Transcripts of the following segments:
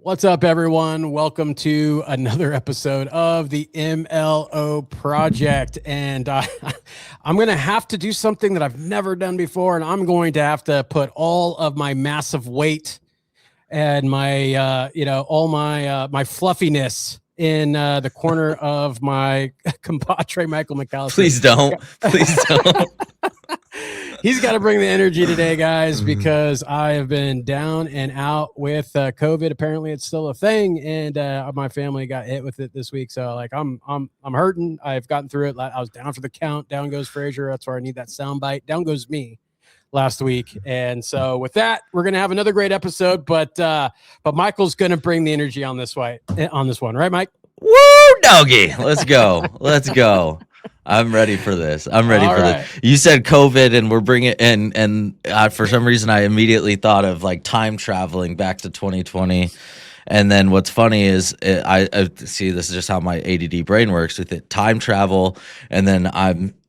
What's up, everyone? Welcome to another episode of the MLO Project. And I'm going to have to do something that I've never done before. And I'm going to have to put all of my massive weight and my, all my fluffiness in the corner of my compadre, Michael McAllister. Please don't. Please don't. He's got to bring the energy today, guys, because I have been down and out with COVID. Apparently, it's still a thing, and my family got hit with it this week. So, like, I'm hurting. I've gotten through it. I was down for the count. Down goes Frazier. That's where I need that sound bite. Down goes me last week. And so, with that, we're gonna have another great episode. But Michael's gonna bring the energy on this one, right, Mike? Woo, doggy. Let's go. Let's go. I'm ready for this. I'm ready for this. You said COVID, and we're bringing and for some reason I immediately thought of like time traveling back to 2020. And then what's funny is I see, this is just how my ADD brain works with it. Time travel, and then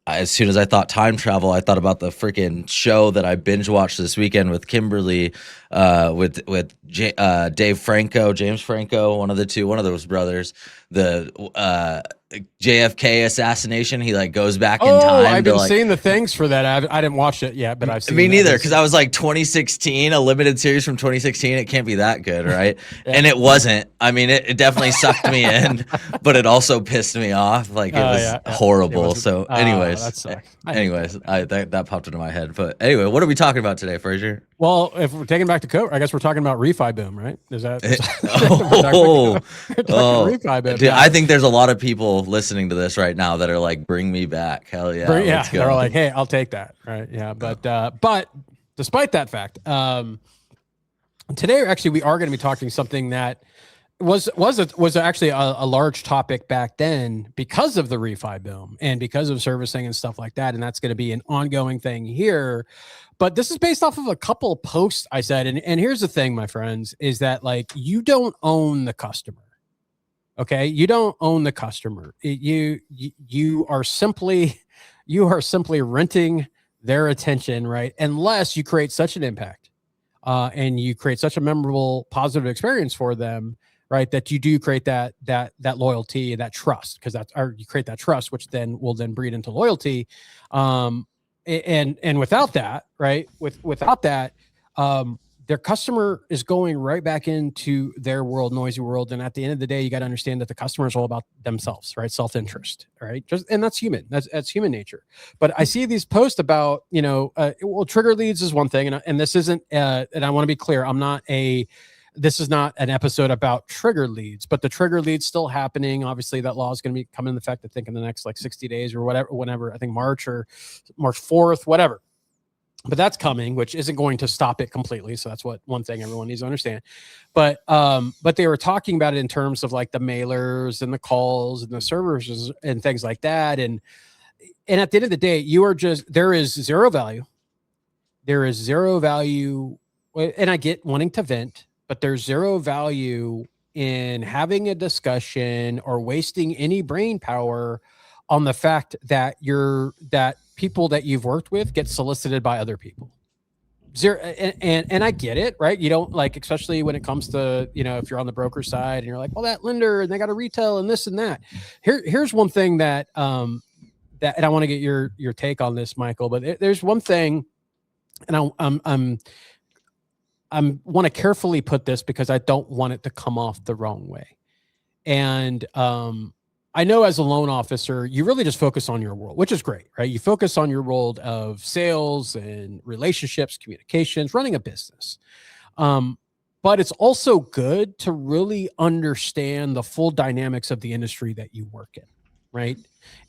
as soon as I thought time travel, I thought about the freaking show that I binge watched this weekend with Kimberly, with James Franco, one of those brothers, the JFK assassination. He like goes back in time. I've been seeing the things for that. I didn't watch it yet, but I've seen. Me neither, because I was like 2016, a limited series from 2016. It can't be that good, right? Yeah. And it wasn't. I mean, it definitely sucked me in, but it also pissed me off. Like it was horrible. It was, so, anyways, that popped into my head. But anyway, what are we talking about today, Frazier? Well, if we're taking back to COVID, I guess we're talking about Refi boom, right? Is that? Refi boom. Dude, I think there's a lot of people listening to this right now that are like, "Bring me back, hell yeah!" Let's go. They're like, "Hey, I'll take that." Right? Yeah, but despite that fact, today actually we are going to be talking something that was actually a large topic back then because of the refi boom and because of servicing and stuff like that, and that's going to be an ongoing thing here. But this is based off of a couple of posts I said, and here's the thing, my friends, is that like you don't own the customer. Okay, you don't own the customer. You are simply renting their attention, right? Unless you create such an impact, and you create such a memorable, positive experience for them, right? That you do create that loyalty and that trust, because you create that trust, which then will breed into loyalty. And without that, right? Without that, their customer is going right back into their world, noisy world. And at the end of the day, you got to understand that the customer is all about themselves, right? Self-interest, right? And that's human. That's human nature. But I see these posts about, trigger leads is one thing. And this isn't, and I want to be clear, this is not an episode about trigger leads, but the trigger lead's still happening. Obviously, that law is going to be coming into effect, I think, in the next like 60 days or whenever, I think March 4th, whatever. But that's coming, which isn't going to stop it completely. So that's one thing everyone needs to understand. But they were talking about it in terms of like the mailers and the calls and the servers and things like that. And at the end of the day, there is zero value. There is zero value. And I get wanting to vent, but there's zero value in having a discussion or wasting any brain power on the fact that people that you've worked with get solicited by other people. Zero, and I get it, right? You don't like, especially when it comes to, if you're on the broker side and you're like, well, that lender and they got a retail and this and that. Here's one thing that and I want to get your take on this, Michael. But there's one thing, and I want to carefully put this because I don't want it to come off the wrong way. And I know as a loan officer, you really just focus on your world, which is great, right? You focus on your world of sales and relationships, communications, running a business. But it's also good to really understand the full dynamics of the industry that you work in, right?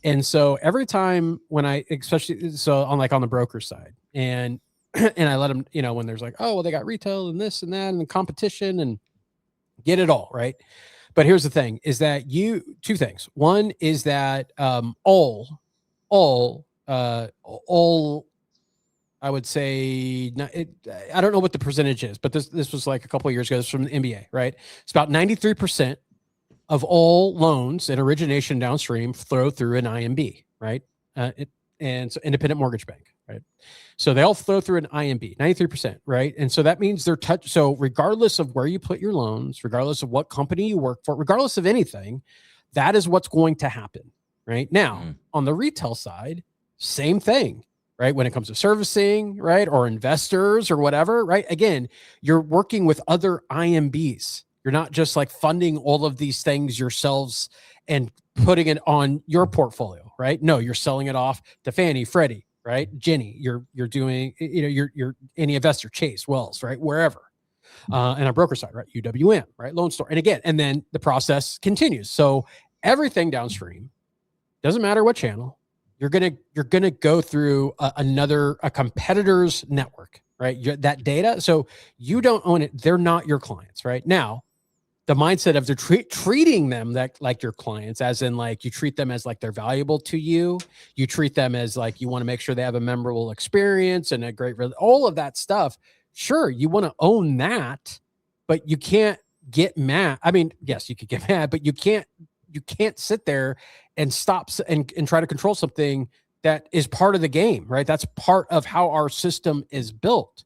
And so every time when on the broker side, and I let them, when there's like, oh, well, they got retail and this and that and the competition and get it all, right? But here's the thing is that two things. One is that all I would say, I don't know what the percentage is, but this was like a couple of years ago. This was from the NBA, right? It's about 93% of all loans and origination downstream flow through an IMB, right? And so independent mortgage bank. right? So they all flow through an IMB, 93%, right? And so that means they're touch. So regardless of where you put your loans, regardless of what company you work for, regardless of anything, that is what's going to happen, right? Now, on the retail side, same thing, right? When it comes to servicing, right? Or investors or whatever, right? Again, you're working with other IMBs. You're not just like funding all of these things yourselves and putting it on your portfolio, right? No, you're selling it off to Fannie, Freddie, right? Ginny, you're doing, you're any investor, Chase, Wells, right? Wherever. And on broker side, right? UWM, right? Loan Store. And again, and then the process continues. So everything downstream, doesn't matter what channel, you're gonna go through a competitor's network, right? That data. So you don't own it. They're not your clients, right? Now, the mindset of they're treating them like your clients, as in like you treat them as like they're valuable to you. You treat them as like you want to make sure they have a memorable experience and a great, all of that stuff. Sure, you want to own that, but you can't get mad. I mean, yes, you could get mad, but you can't sit there and stop and try to control something that is part of the game, right? That's part of how our system is built.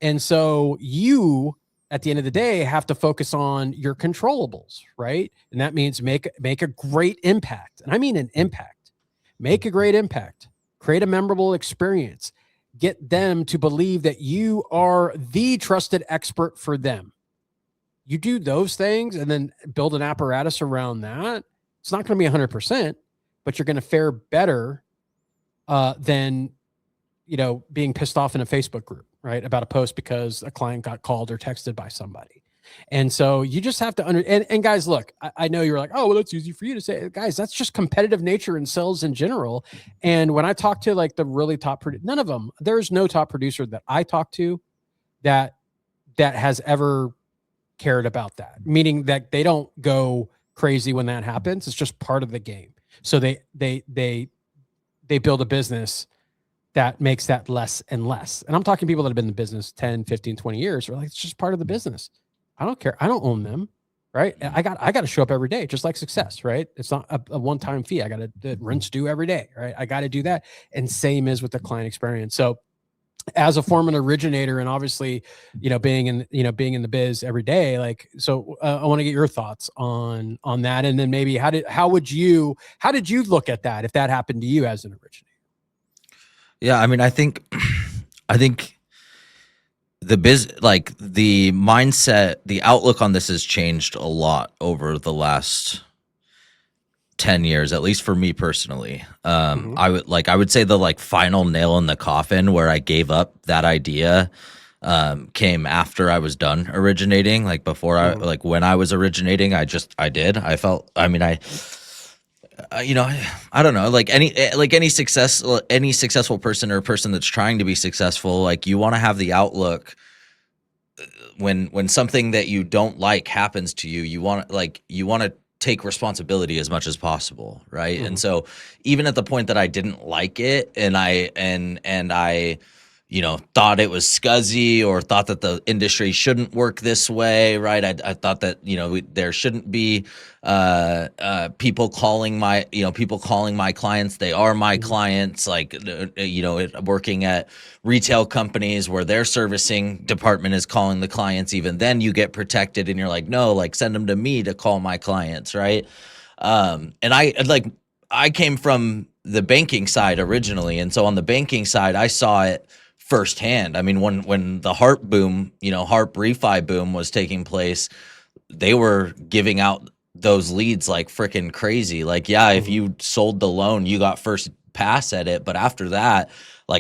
And so you, at the end of the day, have to focus on your controllables, right? And that means make a great impact. And I mean an impact. Make a great impact. Create a memorable experience. Get them to believe that you are the trusted expert for them. You do those things and then build an apparatus around that. It's not going to be 100%, but you're going to fare better than, being pissed off in a Facebook group, right? About a post because a client got called or texted by somebody. And so you just have to and guys, look, I know you're like, oh, well, that's easy for you to say. Guys, that's just competitive nature in sales in general. And when I talk to like the really top, none of them, there's no top producer that I talk to that has ever cared about that, meaning that they don't go crazy when that happens. It's just part of the game. So they build a business that makes that less and less. And I'm talking people that have been in the business 10, 15, 20 years. They're like, it's just part of the business. I don't care. I don't own them. Right. I got to show up every day, just like success. Right. It's not a one-time fee. I got to rinse do every day. Right. I got to do that. And same is with the client experience. So as a former originator and obviously, being in the biz every day, like, so I want to get your thoughts on that. And then maybe how did you look at that if that happened to you as an originator? Yeah, I mean, I think the the mindset, the outlook on this has changed a lot over the last 10 years, at least for me personally. I would say the final nail in the coffin where I gave up that idea came after I was done originating. Like before when I was originating, I don't know, like any successful person or a person that's trying to be successful, like you want to have the outlook when something that you don't like happens to you, you want to take responsibility as much as possible, right? And so even at the point that I didn't like it and I thought it was scuzzy or thought that the industry shouldn't work this way, right? I thought that, there shouldn't be people calling my clients. They are my clients, working at retail companies where their servicing department is calling the clients. Even then you get protected and you're like, no, send them to me to call my clients, right? And I came from the banking side originally. And so on the banking side, I saw it firsthand. I mean, when the HARP boom, HARP refi boom was taking place, they were giving out those leads like freaking crazy. If you sold the loan, you got first pass at it. But after that,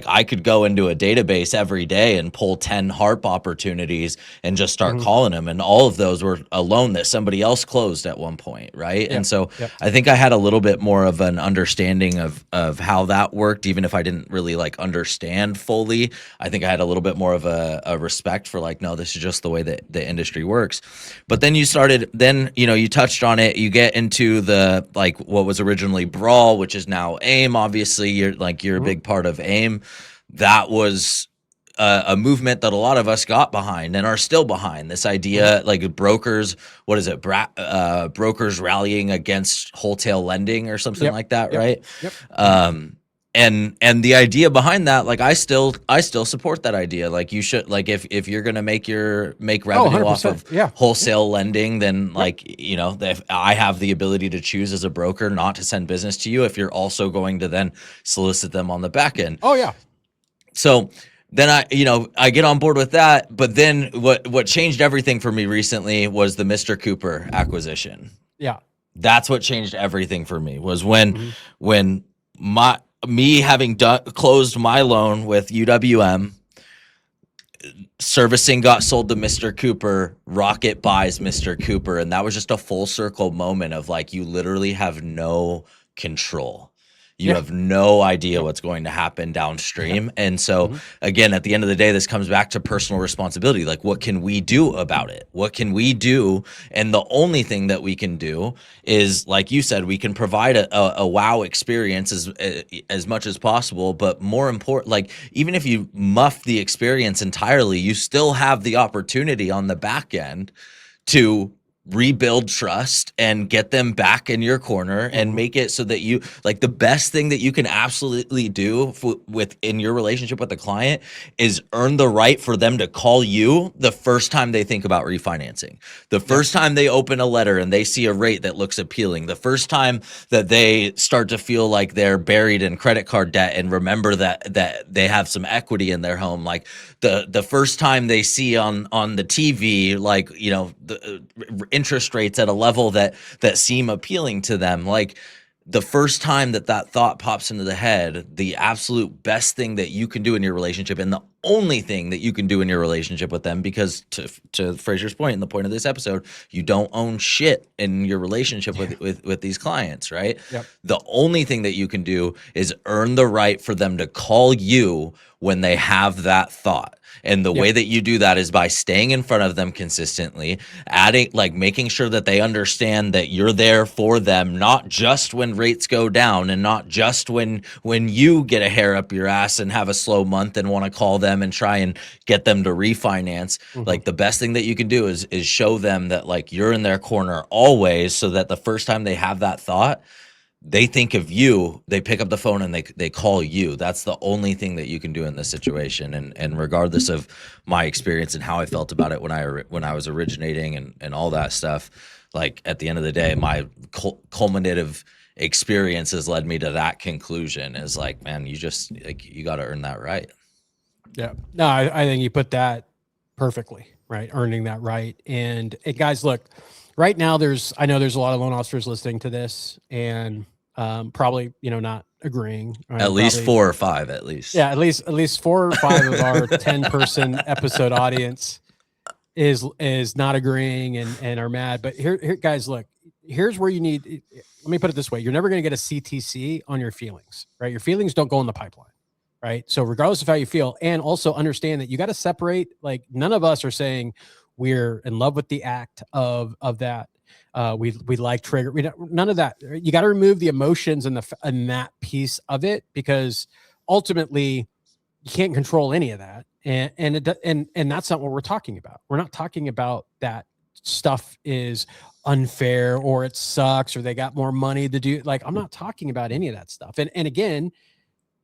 I could go into a database every day and pull 10 HARP opportunities and just start calling them. And all of those were a loan that somebody else closed at one point, right? Yep. And so I think I had a little bit more of an understanding of how that worked, even if I didn't really understand fully. I think I had a little bit more of a respect for no, this is just the way that the industry works. But then you touched on it. You get into the what was originally Brawl, which is now AIM. Obviously, you're a big part of AIM. That was a movement that a lot of us got behind and are still behind. This idea, brokers, what is it? Brokers rallying against wholesale lending or something like that, right? Yep. and the idea behind that, like I still support that idea. Like you should, like if you're gonna make revenue off of wholesale lending, then like, you know, if I have the ability to choose as a broker not to send business to you if you're also going to then solicit them on the back end. Oh yeah. So then I get on board with that. But then what changed everything for me recently was the Mr. Cooper acquisition. Yeah. That's what changed everything for me, was when me having closed my loan with UWM, servicing got sold to Mr. Cooper, Rocket buys Mr. Cooper, and that was just a full circle moment of like, you literally have no control. You have no idea what's going to happen downstream. And so again, at the end of the day, this comes back to personal responsibility. Like, what can we do about it? What can we do? And the only thing that we can do is, like you said, we can provide a wow experience as much as possible. But more important, like, even if you muff the experience entirely, you still have the opportunity on the back end to rebuild trust and get them back in your corner and make it so that you, like, the best thing that you can absolutely do in your relationship with the client is earn the right for them to call you the first time they think about refinancing, the first time they open a letter and they see a rate that looks appealing, the first time that they start to feel like they're buried in credit card debt and remember that they have some equity in their home, like the first time they see on the TV, like, you know, the interest rates at a level that seem appealing to them. Like, the first time that thought pops into the head, the absolute best thing that you can do in your relationship, and the only thing that you can do in your relationship with them, because to Frazier's point and the point of this episode, you don't own shit in your relationship with these clients, right? The only thing that you can do is earn the right for them to call you when they have that thought. And the way that you do that is by staying in front of them consistently, making sure that they understand that you're there for them, not just when rates go down and not just when you get a hair up your ass and have a slow month and want to call them and try and get them to refinance. Like, the best thing that you can do is show them that, like, you're in their corner always, so that the first time they have that thought, they think of you, they pick up the phone and they call you. That's the only thing that you can do in this situation. And regardless of my experience and how I felt about it when I was originating and all that stuff, like, at the end of the day, my culminative experiences led me to that conclusion, is like, man, you just, like, you got to earn that right. Yeah. No, I think you put that perfectly, right? Earning that right. And guys, look, right now I know there's a lot of loan officers listening to this and probably, you know, not agreeing. Right? At least 4 or 5, at least. Yeah, at least 4 or 5 of our 10-person episode audience is not agreeing and are mad. But here, guys, look, here's where you need. Let me put it this way: you're never going to get a CTC on your feelings, right? Your feelings don't go in the pipeline, right? So regardless of how you feel, and also understand that you got to separate. Like, none of us are saying we're in love with the act of that. We like trigger. None of that. You got to remove the emotions and that piece of it, because ultimately you can't control any of that. And that's not what we're talking about. We're not talking about that stuff is unfair or it sucks or they got more money to do. Like, I'm not talking about any of that stuff. And again,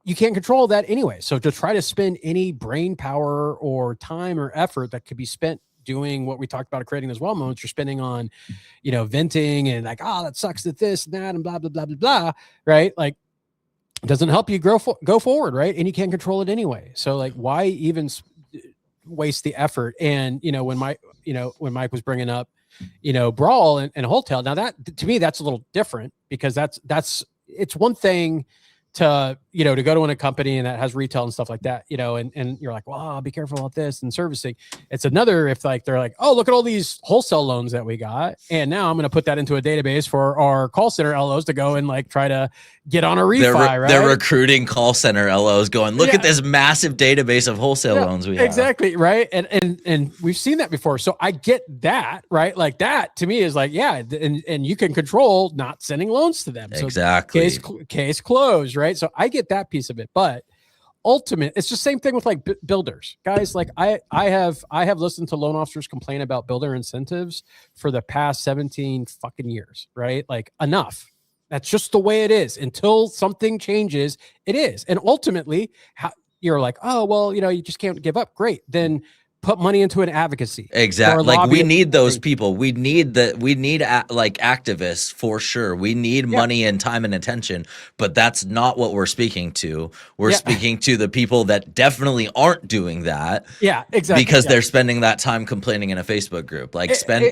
you can't control that anyway. So to try to spend any brain power or time or effort that could be spent doing what we talked about, creating those well moments, you're spending on, you know, venting and like, oh, that sucks at this and that and blah, blah, blah, blah, blah. Right. Like, it doesn't help you go forward. Right. And you can't control it anyway. So, like, why even waste the effort? And, you know, when Mike was bringing up, you know, Brawl and Wholetail, now that, to me, that's a little different, because it's one thing to, you know, to go to a company and that has retail and stuff like that, you know, and you're like, well, be careful about this and servicing. It's another if, like, they're like, oh, look at all these wholesale loans that we got, and now I'm going to put that into a database for our call center LOs to go and, like, try to get on a refi, right? They're recruiting call center LOs going, look at this massive database of wholesale loans we have. Exactly, right? And we've seen that before. So I get that, right? Like, that to me is like, yeah, and you can control not sending loans to them. So exactly. Case closed, right? So I get that piece of it, but it's the same thing with, like, builders, guys. Like, I have listened to loan officers complain about builder incentives for the past 17 fucking years, right? Like, enough. That's just the way it is. Until something changes, it is. And ultimately, you're like, oh, well, you just can't give up. Great. Then put money into an advocacy. Exactly. Like we need those people. We need like activists for sure. We need money and time and attention, but that's not what we're speaking to. We're speaking to the people that definitely aren't doing that. Yeah, exactly. Because they're spending that time complaining in a Facebook group. Like spend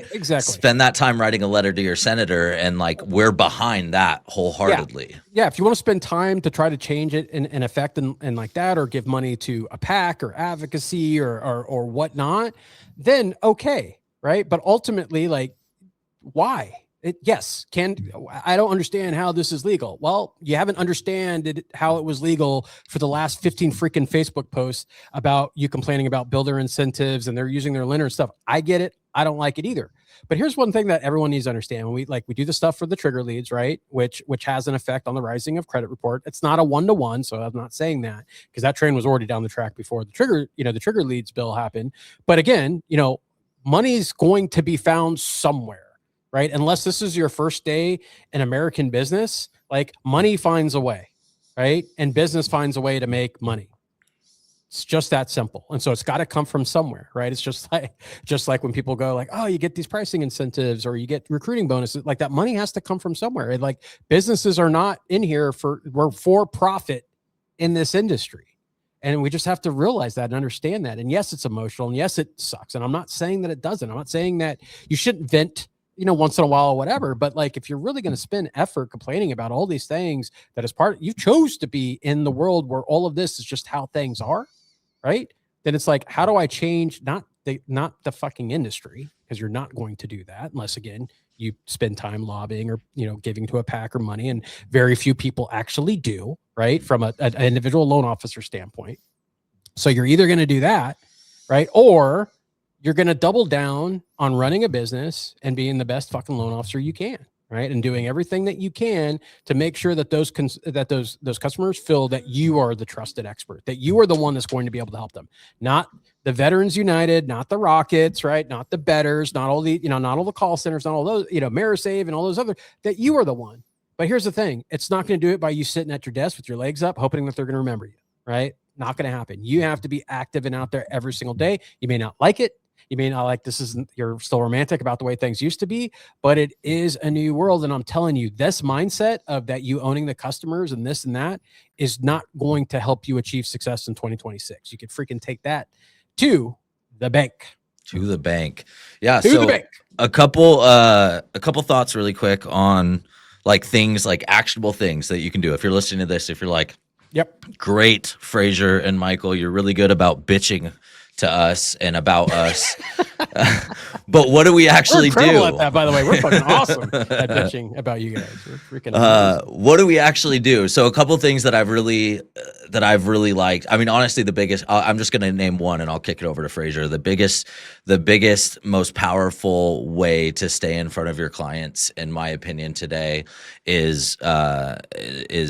that time writing a letter to your senator, and like we're behind that wholeheartedly. Yeah, if you want to spend time to try to change it in effect and like that, or give money to a PAC or advocacy or whatnot, then okay, right? But ultimately, like, why? I don't understand how this is legal. Well, you haven't understood how it was legal for the last 15 freaking Facebook posts about you complaining about builder incentives and they're using their lender and stuff. I get it. I don't like it either. But here's one thing that everyone needs to understand. When we do the stuff for the trigger leads, right? Which has an effect on the rising of credit report. It's not a 1-to-1, so I'm not saying that, because that train was already down the track before the trigger leads bill happened. But again, money's going to be found somewhere. Right? Unless this is your first day in American business, like money finds a way, right? And business finds a way to make money. It's just that simple. And so it's got to come from somewhere, right? It's just like when people go like, oh, you get these pricing incentives or you get recruiting bonuses, like that money has to come from somewhere. And like businesses are not in here we're for profit in this industry. And we just have to realize that and understand that. And yes, it's emotional and yes, it sucks. And I'm not saying that it doesn't. I'm not saying that you shouldn't vent once in a while or whatever. But like, if you're really going to spend effort complaining about all these things that is you chose to be in the world where all of this is just how things are, right? Then it's like, how do I change? Not the fucking industry, because you're not going to do that unless, again, you spend time lobbying or, giving to a PAC or money. And very few people actually do, right? From an individual loan officer standpoint. So you're either going to do that, right? Or you're going to double down on running a business and being the best fucking loan officer you can, right? And doing everything that you can to make sure that those customers feel that you are the trusted expert, that you are the one that's going to be able to help them, not the Veterans United, not the Rockets, right? Not the betters, not all the, not all the call centers, not all those, Marisave and all those other, that you are the one. But here's the thing. It's not going to do it by you sitting at your desk with your legs up, hoping that they're going to remember you, right? Not going to happen. You have to be active and out there every single day. You may not like it. You may not like you're still romantic about the way things used to be, but it is a new world. And I'm telling you, this mindset of that you owning the customers and this and that is not going to help you achieve success in 2026. You could freaking take that to the bank. To the bank. Yeah. So the bank. A couple thoughts really quick on like things, like actionable things that you can do. If you're listening to this, if you're like, yep, great, Frazier and Michael, you're really good about bitching to us and about us. But what do we actually do? At that, by the way, we're fucking awesome at bitching about you guys. We're freaking what do we actually do? So a couple of things that I've really liked. I mean, honestly, the biggest, I'm just going to name one and I'll kick it over to Frazier. The biggest, most powerful way to stay in front of your clients, in my opinion, today is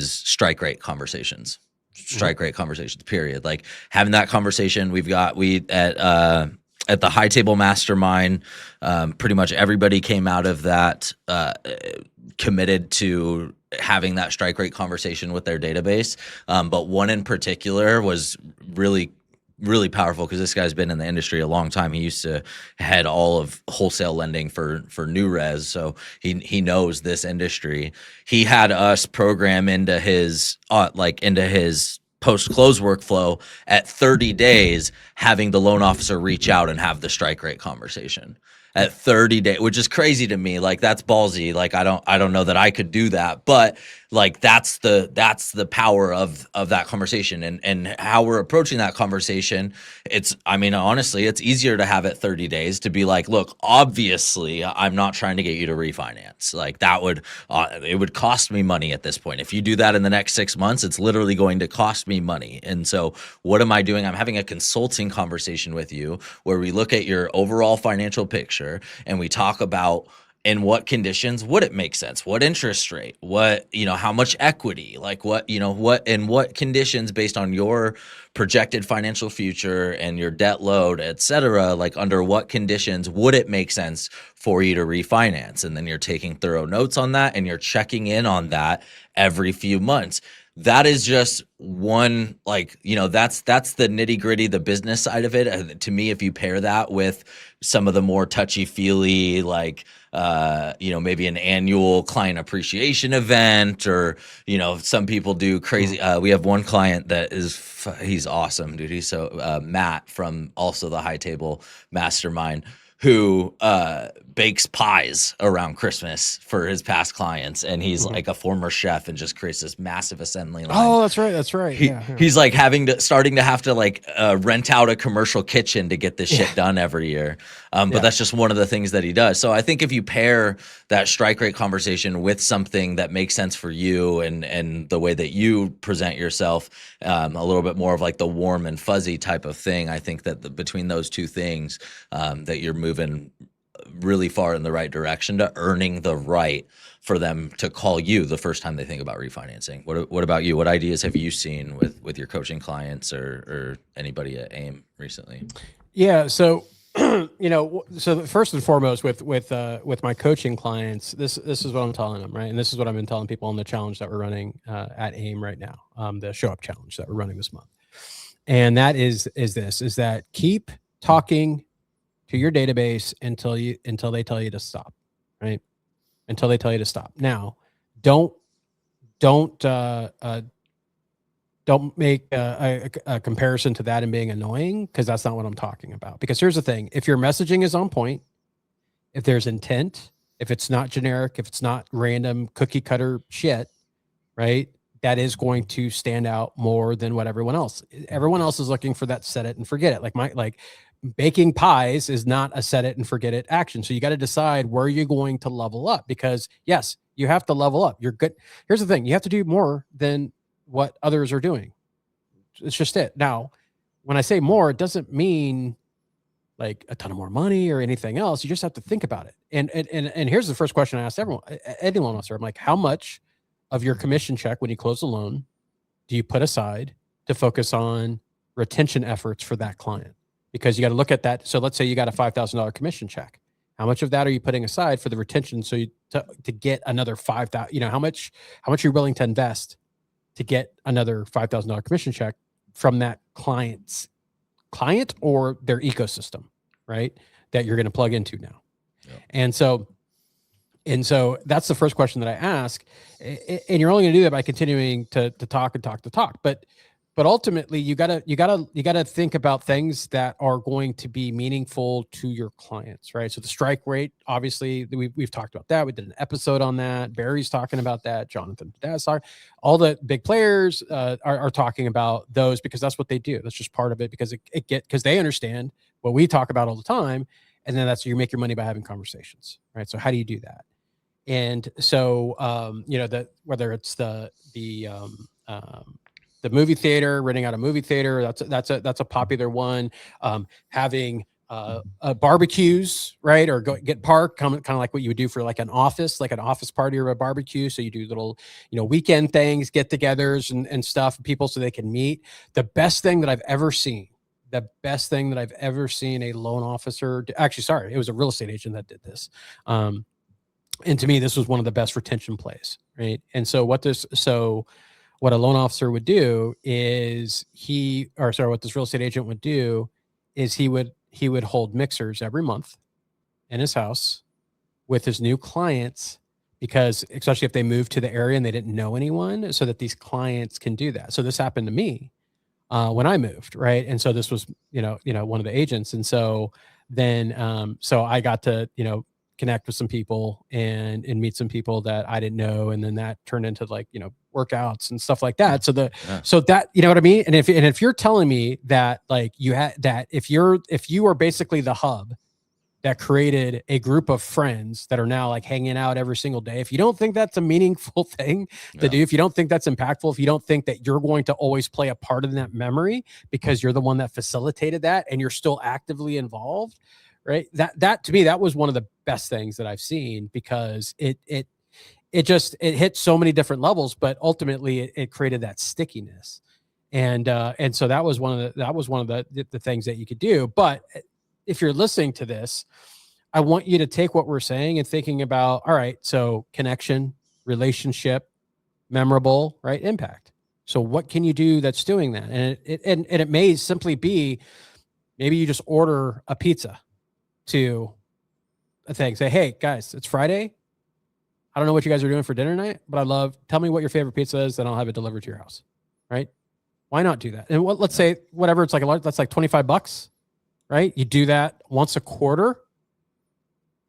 strike rate conversations. Strike rate conversations, period. Like having that conversation, we at the High Table Mastermind, pretty much everybody came out of that committed to having that strike rate conversation with their database. But one in particular was really powerful because this guy's been in the industry a long time. He used to head all of wholesale lending for new res, so he knows this industry. He had us program into his post-close workflow at 30 days, having the loan officer reach out and have the strike rate conversation at 30 days, which is crazy to me. Like that's ballsy. Like I don't know that I could do that, but like that's the power of that conversation and how we're approaching that conversation. Honestly, it's easier to have it 30 days to be like, look, obviously I'm not trying to get you to refinance. Like that would, it would cost me money at this point. If you do that in the next 6 months, it's literally going to cost me money. And so what am I doing? I'm having a consulting conversation with you where we look at your overall financial picture and we talk about in what conditions would it make sense? What interest rate? What, how much equity? Like what, in what conditions based on your projected financial future and your debt load, et cetera, like under what conditions would it make sense for you to refinance? And then you're taking thorough notes on that and you're checking in on that every few months. That is just one, that's the nitty gritty, the business side of it. To me, if you pair that with some of the more touchy feely, maybe an annual client appreciation event, or, some people do crazy. We have one client that he's awesome, dude. He's so Matt from also the High Table Mastermind, who bakes pies around Christmas for his past clients, and he's like a former chef and just creates this massive assembly line. Oh, that's right. He's like starting to have to rent out a commercial kitchen to get this shit done every year. But that's just one of the things that he does. So I think if you pair that strike rate conversation with something that makes sense for you and the way that you present yourself, a little bit more of like the warm and fuzzy type of thing, I think that between those two things, that you're moving really far in the right direction to earning the right for them to call you the first time they think about refinancing. What about you? What ideas have you seen with your coaching clients or anybody at AIM recently? Yeah. So, so first and foremost with my coaching clients, this is what I'm telling them, right? And this is what I've been telling people on the challenge that we're running at AIM right now, the show up challenge that we're running this month. And that is that keep talking to your database until they tell you to stop, right? Until they tell you to stop. Now, don't make a comparison to that and being annoying, because that's not what I'm talking about. Because here's the thing: if your messaging is on point, if there's intent, if it's not generic, if it's not random cookie cutter shit, right? That is going to stand out more than what everyone else is looking for. That set it and forget it. Like baking pies is not a set it and forget it action. So you got to decide where you're going to level up, because yes, you have to level up. You're good. Here's the thing: you have to do more than what others are doing. It's just it. Now, when I say more, it doesn't mean like a ton of more money or anything else. You just have to think about it. And here's the first question I asked any loan officer. I'm like, how much of your commission check when you close a loan do you put aside to focus on retention efforts for that client? Because you got to look at that. So let's say you got a $5,000 commission check. How much of that are you putting aside for the retention? So to get another 5,000, how much are you willing to invest to get another $5,000 commission check from that client or their ecosystem, right? That you're going to plug into now. Yep. And so that's the first question that I ask. And you're only going to do that by continuing to talk. But ultimately you gotta think about things that are going to be meaningful to your clients, right? So the strike rate, obviously we've talked about that. We did an episode on that. Barry's talking about that. Jonathan Dassar, all the big players are talking about those, because that's what they do. That's just part of it, because because they understand what we talk about all the time. And then that's, you make your money by having conversations, right? So how do you do that? And so, that whether it's the movie theater, renting out a movie theater, that's a popular one. Having barbecues, right? Or get parked, kind of like what you would do for like an office party or a barbecue. So you do little, weekend things, get-togethers and stuff, people so they can meet. The best thing that I've ever seen a loan officer, actually, sorry, it was a real estate agent that did this. And to me, this was one of the best retention plays, right? And so what a loan officer would do is what this real estate agent would do is he would hold mixers every month in his house with his new clients, because especially if they moved to the area and they didn't know anyone, so that these clients can do that. So this happened to me when I moved, right? And so this was, one of the agents. And so then, so I got to, connect with some people and meet some people that I didn't know. And then that turned into workouts and stuff like that. So so that, you know what I mean? And if you're telling me that if you are basically the hub that created a group of friends that are now hanging out every single day, if you don't think that's a meaningful thing to do, if you don't think that's impactful, if you don't think that you're going to always play a part in that memory because you're the one that facilitated that and you're still actively involved, right? That to me, that was one of the best things that I've seen, because it hit so many different levels, but ultimately it created that stickiness. And so that was one of the things that you could do. But if you're listening to this, I want you to take what we're saying and thinking about, all right, so connection, relationship, memorable, right? Impact. So what can you do that's doing that? And it may simply be, maybe you just order a pizza to a thing. Say, hey guys, it's Friday. I don't know what you guys are doing for dinner tonight, but tell me what your favorite pizza is, and I'll have it delivered to your house. Right? Why not do that? And let's say whatever, it's like that's like $25, right? You do that once a quarter,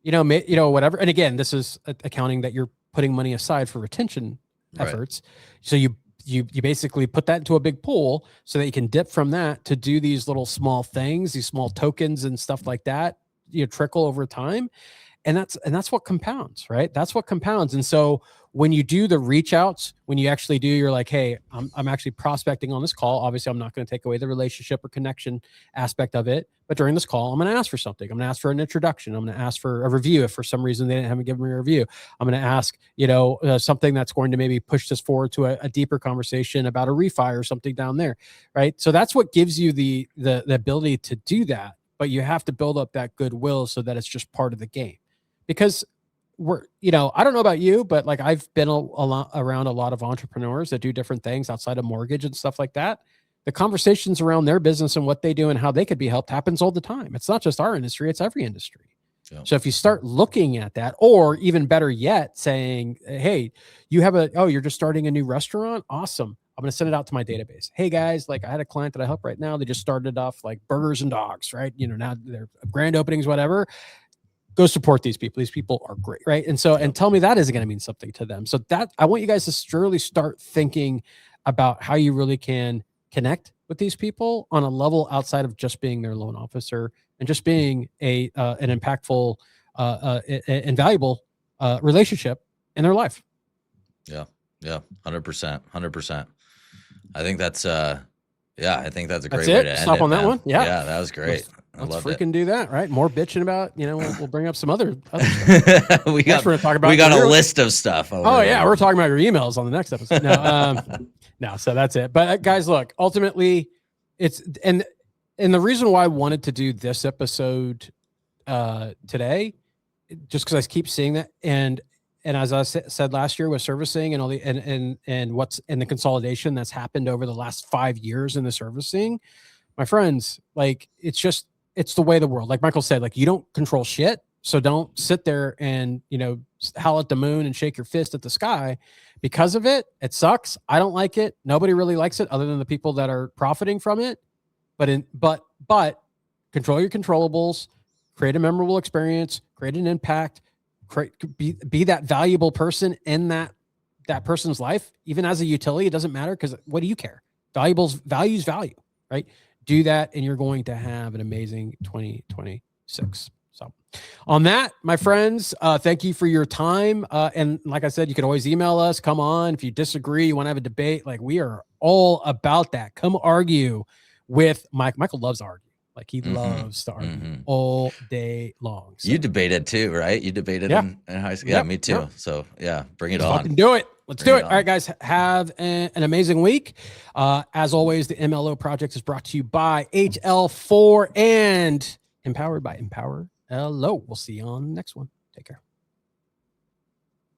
whatever. And again, this is accounting that you're putting money aside for retention efforts. So you basically put that into a big pool so that you can dip from that to do these little small things, these small tokens and stuff like that, trickle over time. And that's what compounds, right? That's what compounds. And so when you do the reach outs, when you actually do, you're like, hey, I'm actually prospecting on this call. Obviously, I'm not going to take away the relationship or connection aspect of it. But during this call, I'm going to ask for something. I'm going to ask for an introduction. I'm going to ask for a review. If for some reason they haven't given me a review, I'm going to ask, something that's going to maybe push this forward to a deeper conversation about a refi or something down there, right? So that's what gives you the ability to do that. But you have to build up that goodwill so that it's just part of the game. Because I don't know about you, but like I've been around a lot of entrepreneurs that do different things outside of mortgage and stuff like that. The conversations around their business and what they do and how they could be helped happens all the time. It's not just our industry, it's every industry. Yeah. So if you start looking at that, or even better yet, saying, hey, you're just starting a new restaurant. Awesome. I'm going to send it out to my database. Hey guys, like I had a client that I help right now. They just started off like burgers and dogs, right? Now they're grand openings, whatever. Go support these people. These people are great, right? And so, and tell me that isn't going to mean something to them. So that I want you guys to surely start thinking about how you really can connect with these people on a level outside of just being their loan officer and just being an impactful and valuable relationship in their life. Yeah, 100%. I think that's I think that's a great way to end it. Stop on that one. Yeah, that was great. Let's freaking do that, right? More bitching about, we'll bring up some other stuff. we got a list of stuff. We're talking about your emails on the next episode. No, so that's it. But guys, look, ultimately, it's and the reason why I wanted to do this episode today, just because I keep seeing that, and as I said last year with servicing and all the and what's in the consolidation that's happened over the last 5 years in the servicing, my friends, like it's the way of the world. Like Michael said, like you don't control shit. So don't sit there and, howl at the moon and shake your fist at the sky because of it. It sucks. I don't like it. Nobody really likes it other than the people that are profiting from it. But control your controllables, create a memorable experience, create an impact, be that valuable person in that person's life. Even as a utility, it doesn't matter, because what do you care? Values value, right? Do that, and you're going to have an amazing 2026. So on that, my friends, thank you for your time. And like I said, you can always email us. Come on. If you disagree, you want to have a debate, like we are all about that. Come argue with Mike. Michael loves to argue. Like he loves to argue all day long. So. You debated too, right? You debated in high school. Yeah, me too. Yeah. So bring it on. Fucking do it. Let's do it. All right, guys, have an amazing week. As always, the MLO project is brought to you by HL4 and empowered by Empower LO. We'll see you on the next one. Take care.